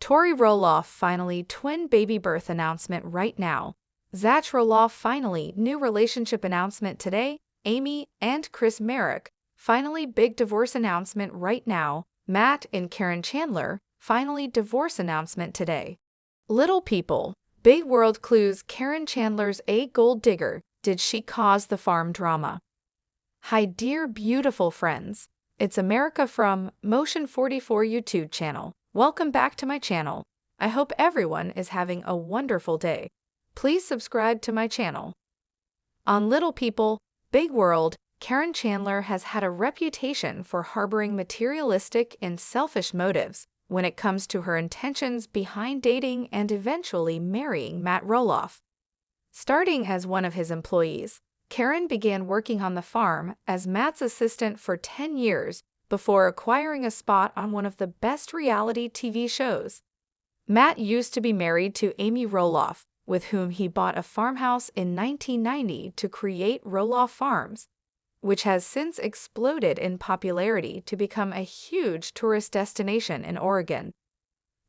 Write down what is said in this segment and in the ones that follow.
Tori Roloff finally twin baby birth announcement right now. Zach Roloff finally new relationship announcement today. Amy and Chris Merrick finally big divorce announcement right now. Matt and Karen Chandler finally divorce announcement today. Little people, big world clues. Karen Chandler's a gold digger. Did she cause the farm drama? Hi dear beautiful friends. It's America from Motion 44 YouTube channel. Welcome back to my channel. I hope everyone is having a wonderful day. Please subscribe to my channel. On Little People, Big World, Karen Chandler has had a reputation for harboring materialistic and selfish motives when it comes to her intentions behind dating and eventually marrying Matt Roloff. Starting as one of his employees, Karen began working on the farm as Matt's assistant for 10 years before acquiring a spot on one of the best reality TV shows. Matt used to be married to Amy Roloff, with whom he bought a farmhouse in 1990 to create Roloff Farms, which has since exploded in popularity to become a huge tourist destination in Oregon.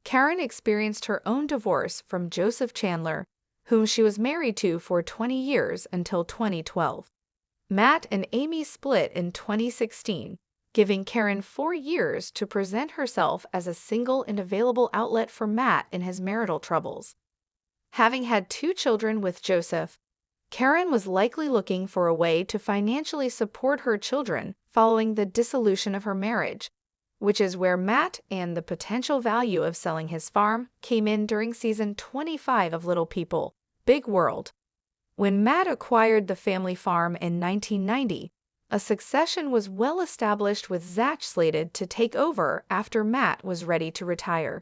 Karen experienced her own divorce from Joseph Chandler, whom she was married to for 20 years until 2012. Matt and Amy split in 2016, giving Karen 4 years to present herself as a single and available outlet for Matt in his marital troubles. Having had 2 children with Joseph, Karen was likely looking for a way to financially support her children following the dissolution of her marriage, which is where Matt and the potential value of selling his farm came in during season 25 of Little People, Big World. When Matt acquired the family farm in 1990, a succession was well established with Zach slated to take over after Matt was ready to retire.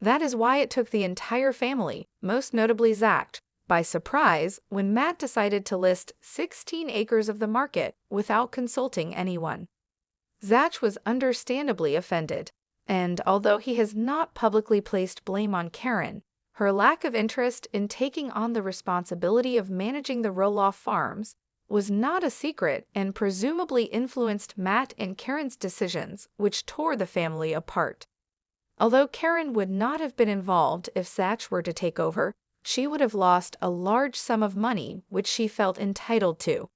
That is why it took the entire family, most notably Zach, by surprise when Matt decided to list 16 acres of the market without consulting anyone. Zach was understandably offended, and although he has not publicly placed blame on Karen, her lack of interest in taking on the responsibility of managing the Roloff farms was not a secret and presumably influenced Matt and Karen's decisions, which tore the family apart. Although Karen would not have been involved if Zach were to take over, she would have lost a large sum of money which she felt entitled to.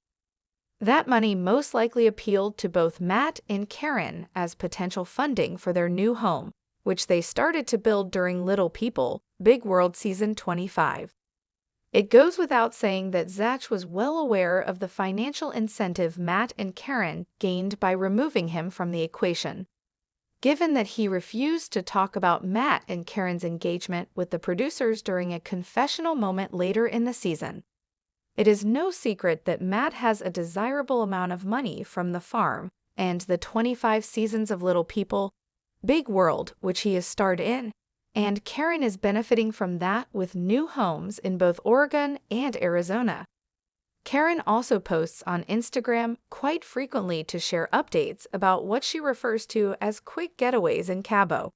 That money most likely appealed to both Matt and Karen as potential funding for their new home, which they started to build during Little People, Big World Season 25. It goes without saying that Zach was well aware of the financial incentive Matt and Karen gained by removing him from the equation. Given that he refused to talk about Matt and Karen's engagement with the producers during a confessional moment later in the season. It is no secret that Matt has a desirable amount of money from the farm and the 25 seasons of Little People, Big World, which he has starred in, and Karen is benefiting from that with new homes in both Oregon and Arizona. Karen also posts on Instagram quite frequently to share updates about what she refers to as quick getaways in Cabo.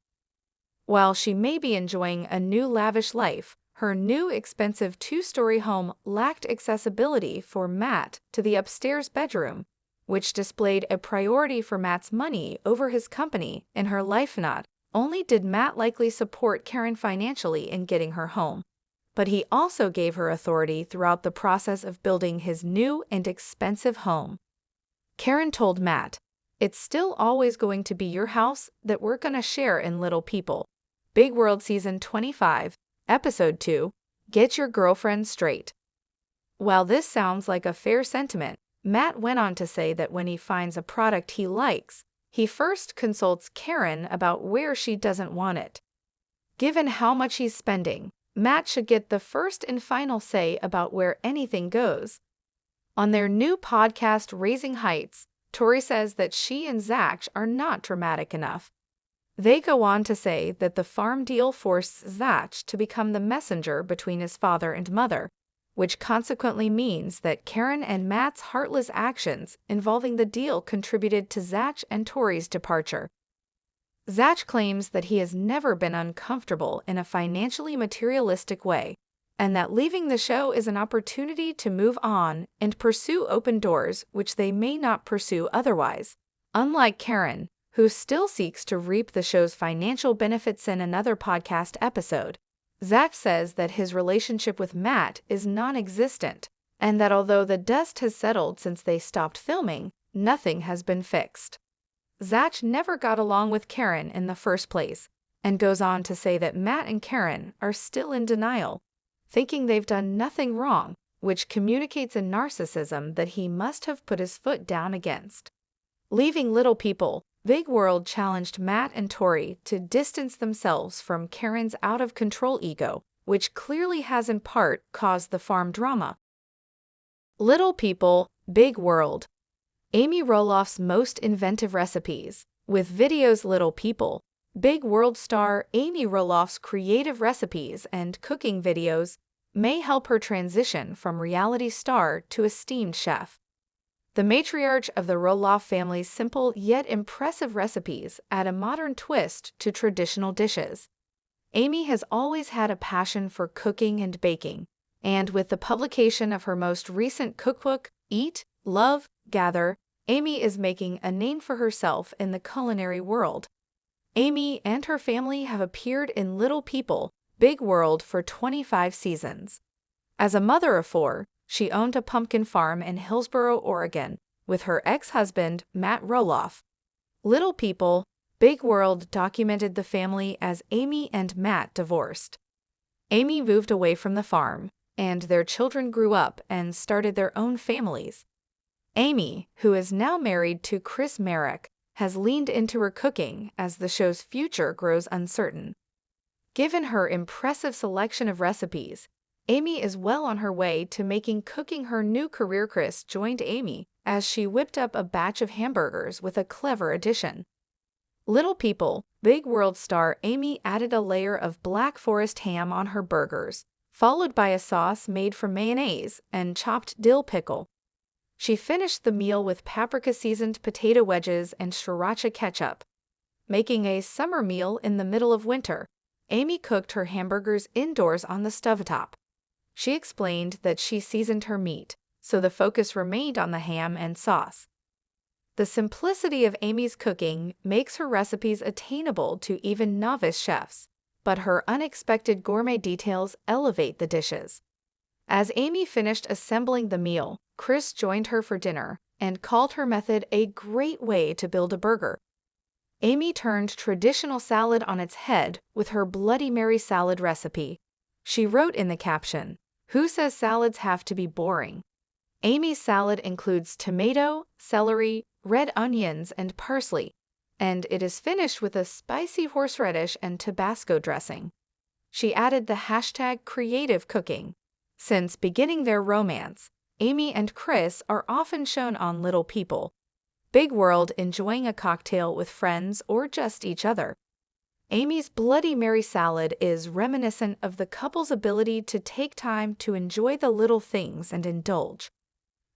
While she may be enjoying a new lavish life, her new expensive 2-story home lacked accessibility for Matt to the upstairs bedroom, which displayed a priority for Matt's money over his company in her life. Not only did Matt likely support Karen financially in getting her home, but he also gave her authority throughout the process of building his new and expensive home. Karen told Matt, "It's still always going to be your house that we're gonna share in Little People, Big World Season 25, Episode 2, Get Your Girlfriend Straight." While this sounds like a fair sentiment, Matt went on to say that when he finds a product he likes, he first consults Karen about where she doesn't want it. Given how much he's spending, Matt should get the first and final say about where anything goes. On their new podcast, Raising Heights, Tori says that she and Zach are not dramatic enough. They go on to say that the farm deal forced Zach to become the messenger between his father and mother, which consequently means that Karen and Matt's heartless actions involving the deal contributed to Zach and Tori's departure. Zach claims that he has never been uncomfortable in a financially materialistic way, and that leaving the show is an opportunity to move on and pursue open doors which they may not pursue otherwise. Unlike Karen, who still seeks to reap the show's financial benefits. In another podcast episode, Zach says that his relationship with Matt is non-existent, and that although the dust has settled since they stopped filming, nothing has been fixed. Zach never got along with Karen in the first place, and goes on to say that Matt and Karen are still in denial, thinking they've done nothing wrong, which communicates a narcissism that he must have put his foot down against. Leaving Little People, Big World challenged Matt and Tori to distance themselves from Karen's out-of-control ego, which clearly has in part caused the farm drama. Little People, Big World. Amy Roloff's most inventive recipes. With videos Little People, Big World star Amy Roloff's creative recipes and cooking videos may help her transition from reality star to esteemed chef. The matriarch of the Roloff family's simple yet impressive recipes add a modern twist to traditional dishes. Amy has always had a passion for cooking and baking, and with the publication of her most recent cookbook, Eat, Love, Gather, Amy is making a name for herself in the culinary world. Amy and her family have appeared in Little People, Big World for 25 seasons. As a mother of 4, she owned a pumpkin farm in Hillsboro, Oregon, with her ex-husband, Matt Roloff. Little People, Big World documented the family as Amy and Matt divorced. Amy moved away from the farm, and their children grew up and started their own families. Amy, who is now married to Chris Merrick, has leaned into her cooking as the show's future grows uncertain. Given her impressive selection of recipes, Amy is well on her way to making cooking her new career. Chris joined Amy as she whipped up a batch of hamburgers with a clever addition. Little People, Big World star Amy added a layer of Black Forest ham on her burgers, followed by a sauce made from mayonnaise and chopped dill pickle. She finished the meal with paprika-seasoned potato wedges and sriracha ketchup. Making a summer meal in the middle of winter, Amy cooked her hamburgers indoors on the stovetop. She explained that she seasoned her meat, so the focus remained on the ham and sauce. The simplicity of Amy's cooking makes her recipes attainable to even novice chefs, but her unexpected gourmet details elevate the dishes. As Amy finished assembling the meal, Chris joined her for dinner and called her method a great way to build a burger. Amy turned traditional salad on its head with her Bloody Mary salad recipe. She wrote in the caption, "Who says salads have to be boring?" Amy's salad includes tomato, celery, red onions, and parsley, and it is finished with a spicy horseradish and Tabasco dressing. She added the hashtag creative cooking. Since beginning their romance, Amy and Chris are often shown on Little People, Big World enjoying a cocktail with friends or just each other. Amy's Bloody Mary salad is reminiscent of the couple's ability to take time to enjoy the little things and indulge.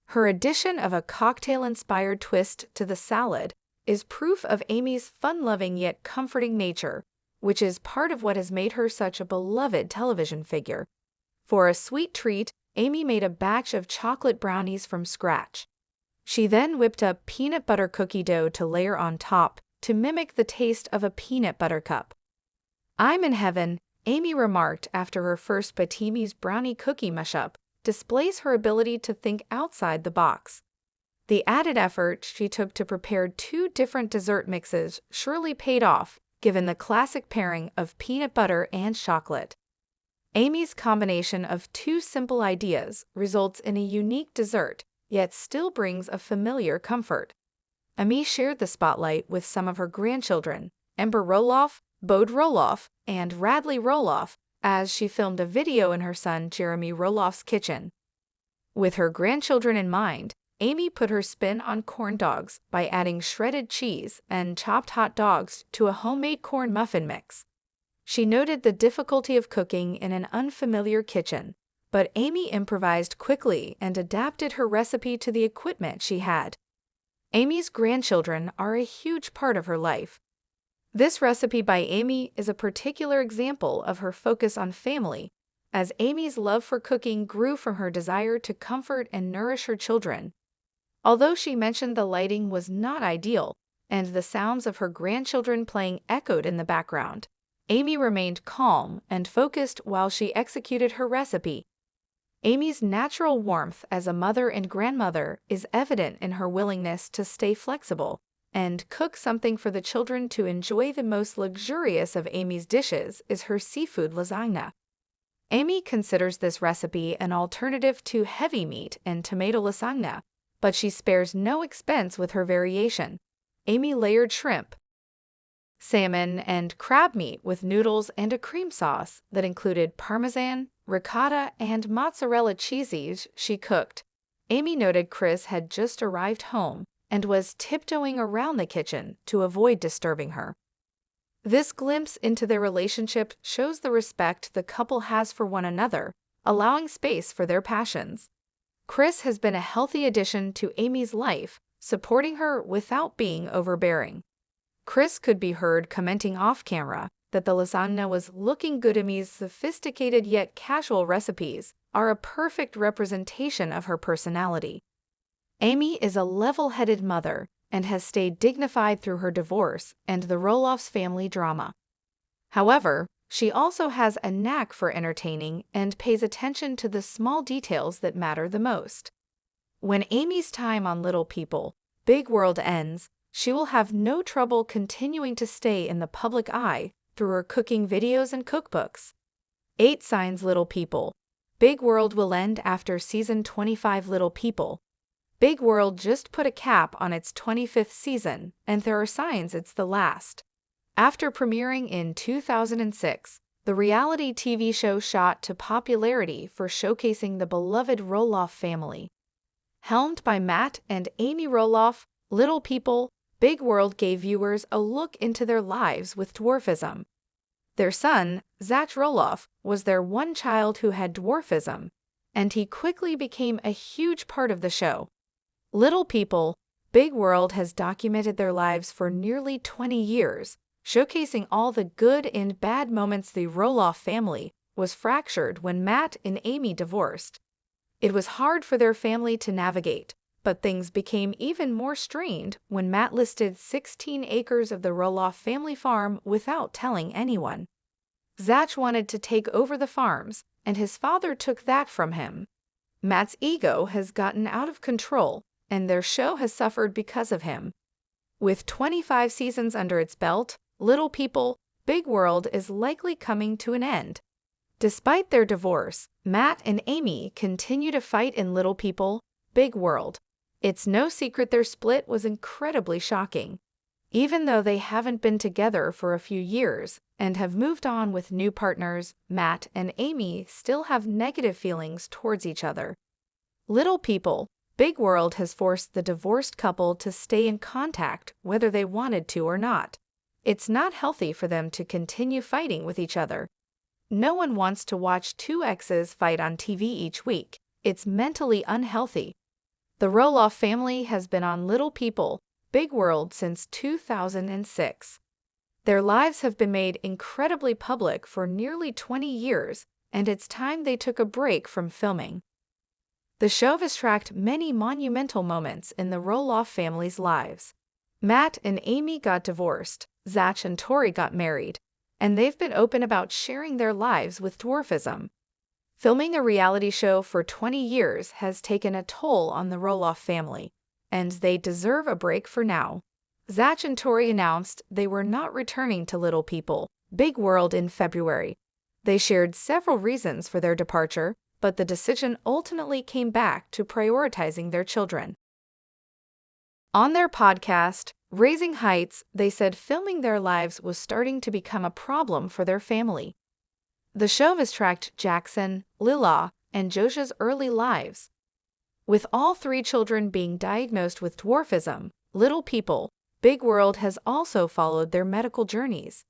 Her addition of a cocktail-inspired twist to the salad is proof of Amy's fun-loving yet comforting nature, which is part of what has made her such a beloved television figure. For a sweet treat, Amy made a batch of chocolate brownies from scratch. She then whipped up peanut butter cookie dough to layer on top to mimic the taste of a peanut butter cup. "I'm in heaven," Amy remarked after her first Patimi's brownie cookie mashup displays her ability to think outside the box. The added effort she took to prepare 2 different dessert mixes surely paid off, given the classic pairing of peanut butter and chocolate. Amy's combination of 2 simple ideas results in a unique dessert, yet still brings a familiar comfort. Amy shared the spotlight with some of her grandchildren, Ember Roloff, Bode Roloff, and Radley Roloff, as she filmed a video in her son Jeremy Roloff's kitchen. With her grandchildren in mind, Amy put her spin on corn dogs by adding shredded cheese and chopped hot dogs to a homemade corn muffin mix. She noted the difficulty of cooking in an unfamiliar kitchen, but Amy improvised quickly and adapted her recipe to the equipment she had. Amy's grandchildren are a huge part of her life. This recipe by Amy is a particular example of her focus on family, as Amy's love for cooking grew from her desire to comfort and nourish her children. Although she mentioned the lighting was not ideal, and the sounds of her grandchildren playing echoed in the background. Amy remained calm and focused while she executed her recipe. Amy's natural warmth as a mother and grandmother is evident in her willingness to stay flexible and cook something for the children to enjoy. The most luxurious of Amy's dishes is her seafood lasagna. Amy considers this recipe an alternative to heavy meat and tomato lasagna, but she spares no expense with her variation. Amy layered shrimp, salmon, and crab meat with noodles and a cream sauce that included parmesan, ricotta, and mozzarella cheeses she cooked. Amy noted Chris had just arrived home and was tiptoeing around the kitchen to avoid disturbing her. This glimpse into their relationship shows the respect the couple has for one another, allowing space for their passions. Chris has been a healthy addition to Amy's life, supporting her without being overbearing. Chris could be heard commenting off-camera that the lasagna was looking good. Amy's sophisticated yet casual recipes are a perfect representation of her personality. Amy is a level-headed mother and has stayed dignified through her divorce and the Roloff's family drama. However, she also has a knack for entertaining and pays attention to the small details that matter the most. When Amy's time on Little People, Big World ends, she will have no trouble continuing to stay in the public eye through her cooking videos and cookbooks. 8 signs Little People, Big World will end after season 25. Little People, Big World just put a cap on its 25th season, and there are signs it's the last. After premiering in 2006, the reality TV show shot to popularity for showcasing the beloved Roloff family. Helmed by Matt and Amy Roloff, Little People, Big World gave viewers a look into their lives with dwarfism. Their son, Zach Roloff, was their one child who had dwarfism, and he quickly became a huge part of the show. Little People, Big World has documented their lives for nearly 20 years, showcasing all the good and bad moments. The Roloff family was fractured when Matt and Amy divorced. It was hard for their family to navigate, but things became even more strained when Matt listed 16 acres of the Roloff family farm without telling anyone. Zach wanted to take over the farms, and his father took that from him. Matt's ego has gotten out of control, and their show has suffered because of him. With 25 seasons under its belt, Little People, Big World is likely coming to an end. Despite their divorce, Matt and Amy continue to fight in Little People, Big World. It's no secret their split was incredibly shocking. Even though they haven't been together for a few years and have moved on with new partners, Matt and Amy still have negative feelings towards each other. Little People, Big World has forced the divorced couple to stay in contact whether they wanted to or not. It's not healthy for them to continue fighting with each other. No one wants to watch 2 exes fight on TV each week. It's mentally unhealthy. The Roloff family has been on Little People, Big World since 2006. Their lives have been made incredibly public for nearly 20 years, and it's time they took a break from filming. The show has tracked many monumental moments in the Roloff family's lives. Matt and Amy got divorced, Zach and Tori got married, and they've been open about sharing their lives with dwarfism. Filming a reality show for 20 years has taken a toll on the Roloff family, and they deserve a break for now. Zach and Tori announced they were not returning to Little People, Big World in February. They shared several reasons for their departure, but the decision ultimately came back to prioritizing their children. On their podcast, Raising Heights, they said filming their lives was starting to become a problem for their family. The show has tracked Jackson, Lila, and Josha's early lives. With all 3 children being diagnosed with dwarfism, Little People, Big World has also followed their medical journeys.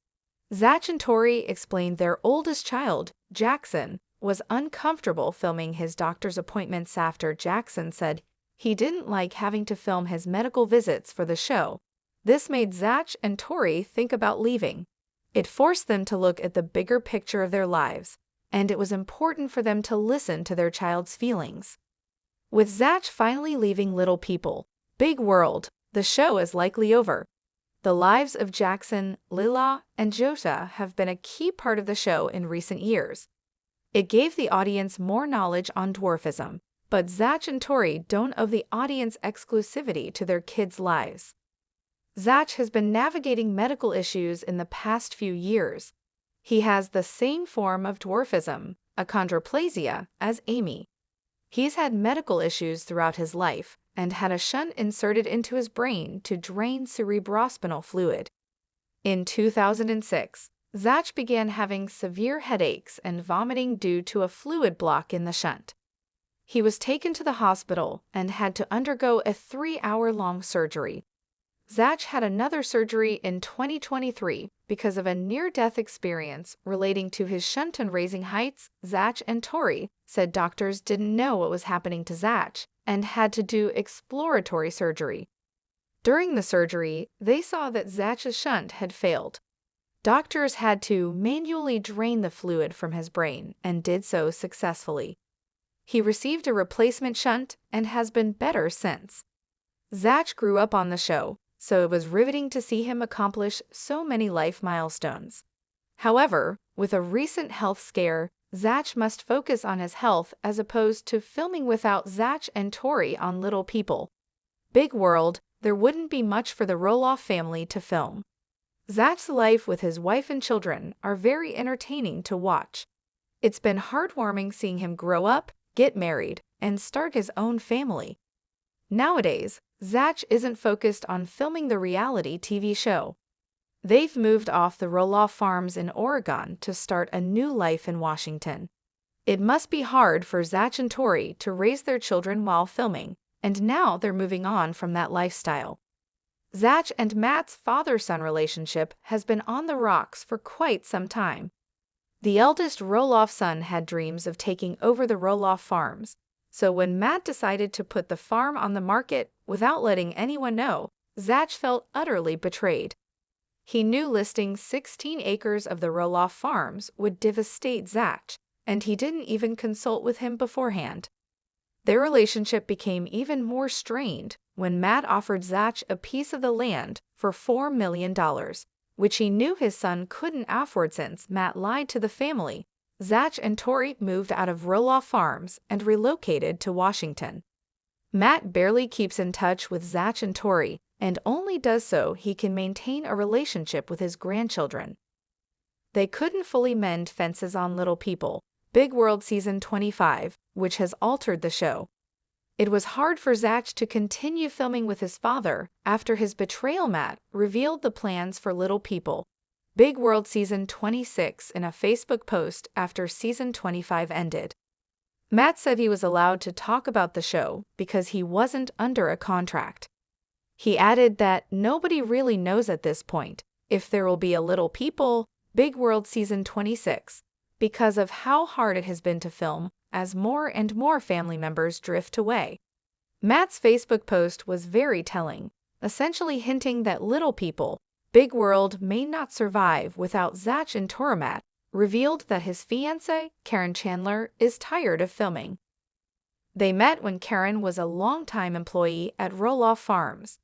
Zach and Tori explained their oldest child, Jackson, was uncomfortable filming his doctor's appointments after Jackson said he didn't like having to film his medical visits for the show. This made Zach and Tori think about leaving. It forced them to look at the bigger picture of their lives, and it was important for them to listen to their child's feelings. With Zach finally leaving Little People, Big World, the show is likely over. The lives of Jackson, Lila, and Josha have been a key part of the show in recent years. It gave the audience more knowledge on dwarfism, but Zach and Tori don't owe the audience exclusivity to their kids' lives. Zach has been navigating medical issues in the past few years. He has the same form of dwarfism, achondroplasia, as Amy. He's had medical issues throughout his life and had a shunt inserted into his brain to drain cerebrospinal fluid. In 2006, Zach began having severe headaches and vomiting due to a fluid block in the shunt. He was taken to the hospital and had to undergo a 3-hour-long surgery. Zach had another surgery in 2023 because of a near-death experience relating to his shunt and raising heights. Zach and Tori said doctors didn't know what was happening to Zach and had to do exploratory surgery. During the surgery, they saw that Zach's shunt had failed. Doctors had to manually drain the fluid from his brain and did so successfully. He received a replacement shunt and has been better since. Zach grew up on the show, so it was riveting to see him accomplish so many life milestones. However, with a recent health scare, Zach must focus on his health as opposed to filming without Zach and Tori on Little People. Big World, there wouldn't be much for the Roloff family to film. Zach's life with his wife and children are very entertaining to watch. It's been heartwarming seeing him grow up, get married, and start his own family. Nowadays, Zach isn't focused on filming the reality TV show. They've moved off the Roloff farms in Oregon to start a new life in Washington. It must be hard for Zach and Tori to raise their children while filming, and now they're moving on from that lifestyle. Zach and Matt's father-son relationship has been on the rocks for quite some time. The eldest Roloff son had dreams of taking over the Roloff farms, so when Matt decided to put the farm on the market without letting anyone know, Zach felt utterly betrayed. He knew listing 16 acres of the Roloff farms would devastate Zach, and he didn't even consult with him beforehand. Their relationship became even more strained when Matt offered Zach a piece of the land for $4 million, which he knew his son couldn't afford since Matt lied to the family. Zach and Tori moved out of Roloff Farms and relocated to Washington. Matt barely keeps in touch with Zach and Tori, and only does so he can maintain a relationship with his grandchildren. They couldn't fully mend fences on Little People, Big World Season 25, which has altered the show. It was hard for Zach to continue filming with his father after his betrayal. Matt revealed the plans for Little People, Big World Season 26 in a Facebook post after Season 25 ended. Matt said he was allowed to talk about the show because he wasn't under a contract. He added that nobody really knows at this point if there will be a Little People, Big World Season 26, because of how hard it has been to film as more and more family members drift away. Matt's Facebook post was very telling, essentially hinting that Little People, Big World may not survive without Zach and Tori. Matt revealed that his fiancée, Karen Chandler, is tired of filming. They met when Karen was a longtime employee at Roloff Farms.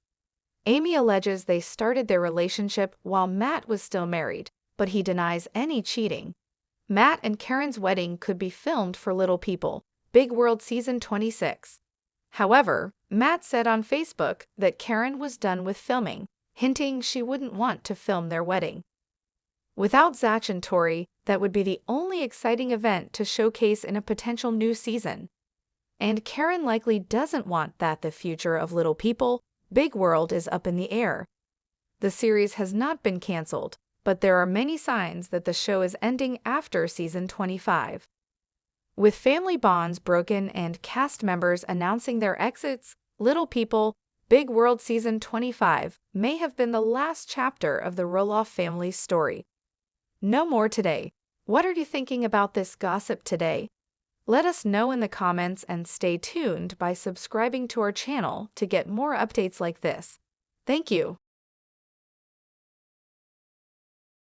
Amy alleges they started their relationship while Matt was still married, but he denies any cheating. Matt and Karen's wedding could be filmed for Little People, Big World Season 26. However, Matt said on Facebook that Karen was done with filming, hinting she wouldn't want to film their wedding. Without Zach and Tori, that would be the only exciting event to showcase in a potential new season. And Karen likely doesn't want that. The future of Little People, Big World is up in the air. The series has not been canceled, but there are many signs that the show is ending after Season 25. With family bonds broken and cast members announcing their exits, Little People, Big World Season 25 may have been the last chapter of the Roloff family's story. No more today. What are you thinking about this gossip today? Let us know in the comments and stay tuned by subscribing to our channel to get more updates like this. Thank you.